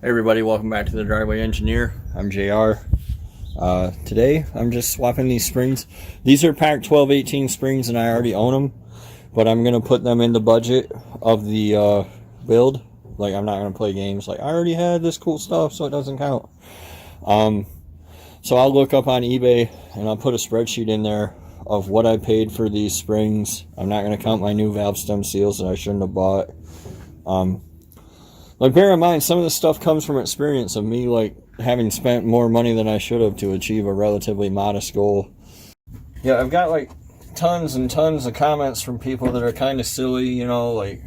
Hey everybody, welcome back to the Driveway Engineer. I'm JR. Today I'm just swapping these springs. These are PAC 1218 springs and I already own them, but I'm going to put them in the budget of the build. Like, I'm not going to play games like I already had this cool stuff, so it doesn't count. So I'll look up on eBay and I'll put a spreadsheet in there of what I paid for these springs. I'm not going to count my new valve stem seals that I shouldn't have bought. Like, bear in mind, some of this stuff comes from experience of me, like, having spent more money than I should have to achieve a relatively modest goal. Yeah, I've got, like, tons and tons of comments from people that are kind of silly, you know, like,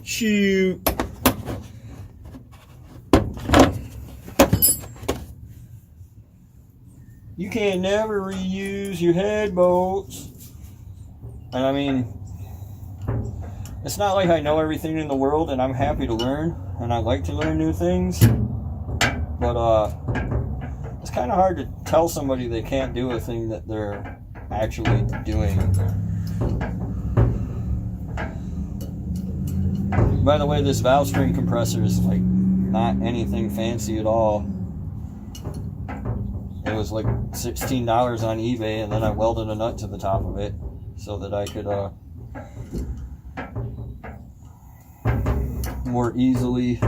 shoot. You can never reuse your head bolts. And I mean, it's not like I know everything in the world, and I'm happy to learn, and I like to learn new things, but it's kind of hard to tell somebody they can't do a thing that they're actually doing. By the way, this valve string compressor is like not anything fancy at all. It was like $16 on eBay, and then I welded a nut to the top of it so that I could more easily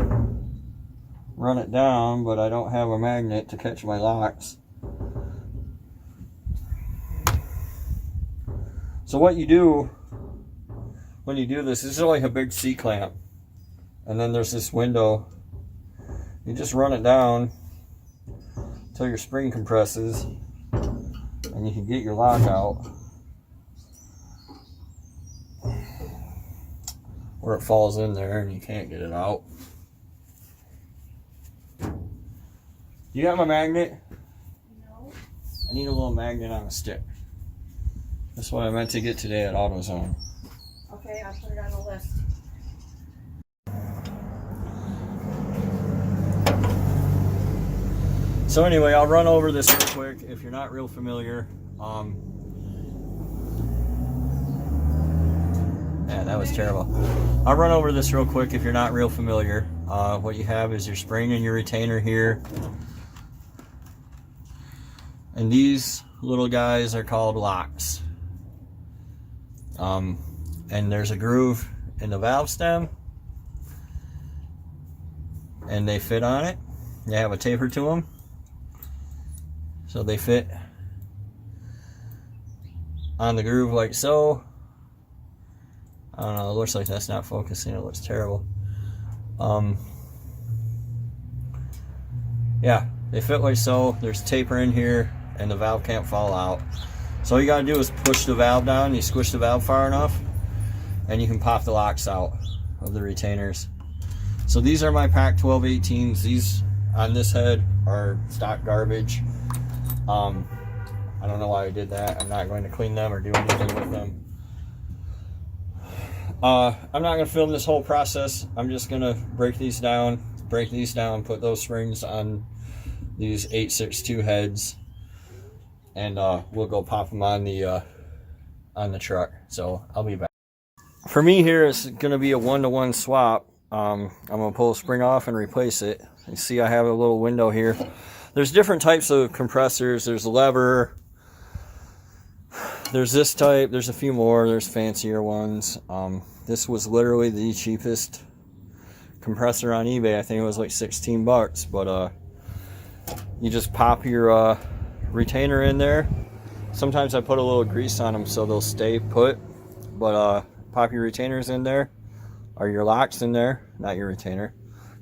run it down, but I don't have a magnet to catch my locks. So what you do when you do this is like a big C-clamp, and then there's this window. You just run it down until your spring compresses and you can get your lock out, or it falls in there and you can't get it out. You got my magnet? No. I need a little magnet on a stick. That's what I meant to get today at AutoZone. Okay, I'll put it on the list. So anyway, I'll run over this real quick. If you're not real familiar, yeah, that was terrible. I'll run over this real quick if you're not real familiar. What you have is your spring and your retainer here. And these little guys are called locks. And there's a groove in the valve stem, and they fit on it. They have a taper to them, so they fit on the groove like so. I don't know, it looks like that's not focusing, it looks terrible. Yeah, they fit like so. There's taper in here and the valve can't fall out. So all you gotta do is push the valve down, you squish the valve far enough, and you can pop the locks out of the retainers. So these are my PAC 1218s. These on this head are stock garbage. I don't know why I did that. I'm not going to clean them or do anything with them. I'm not going to film this whole process. I'm just going to break these down, put those springs on these 862 heads, and we'll go pop them on the truck. So I'll be back. For me here, it's going to be a one-to-one swap. I'm going to pull a spring off and replace it. You see I have a little window here. There's different types of compressors. There's a lever. There's this type. There's a few more. There's fancier ones. This was literally the cheapest compressor on eBay. I think it was like 16 bucks. But you just pop your retainer in there. Sometimes I put a little grease on them so they'll stay put. But pop your retainers in there, or your locks in there, not your retainer.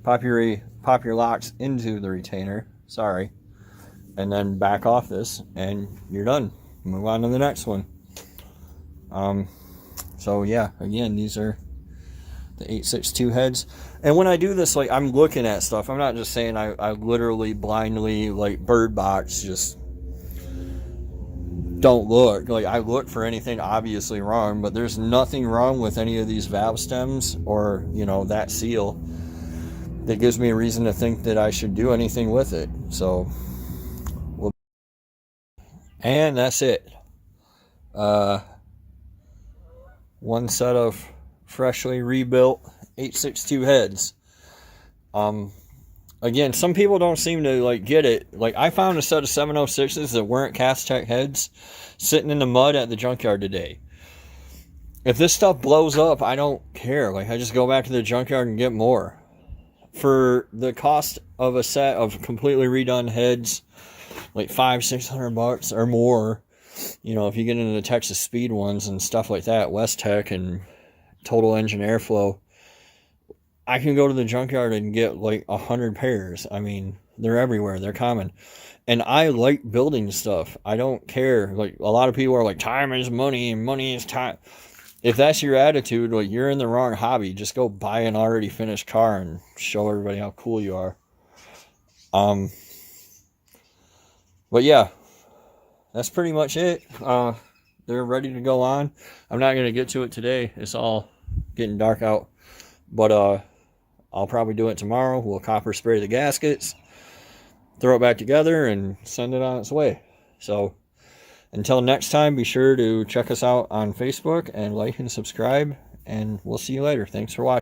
Pop your locks into the retainer. Sorry. And then back off this, and you're done. Move on to the next one. So yeah, again, these are the 862 heads. And when I do this, like, I'm looking at stuff. I'm not just saying I literally blindly, like, bird box, just don't look. Like, I look for anything obviously wrong, but there's nothing wrong with any of these valve stems or, you know, that seal that gives me a reason to think that I should do anything with it. So, and that's it. One set of freshly rebuilt 862 heads. again, some people don't seem to like get it. Like I found a set of 706s that weren't cast tech heads sitting in the mud at the junkyard today. If this stuff blows up, I don't care. Like I just go back to the junkyard and get more. For the cost of a set of completely redone heads, like $500-600 or more, you know, if you get into the Texas Speed ones and stuff like that, West Tech and Total Engine Airflow, I can go to the junkyard and get like 100 pairs. I mean, they're everywhere. They're common. And I like building stuff. I don't care. Like a lot of people are like, time is money and money is time. If that's your attitude, like you're in the wrong hobby. Just go buy an already finished car and show everybody how cool you are. But yeah, that's pretty much it. They're ready to go on. I'm not going to get to it today. It's all getting dark out. But I'll probably do it tomorrow. We'll copper spray the gaskets, throw it back together, and send it on its way. So until next time, be sure to check us out on Facebook and like and subscribe. And we'll see you later. Thanks for watching.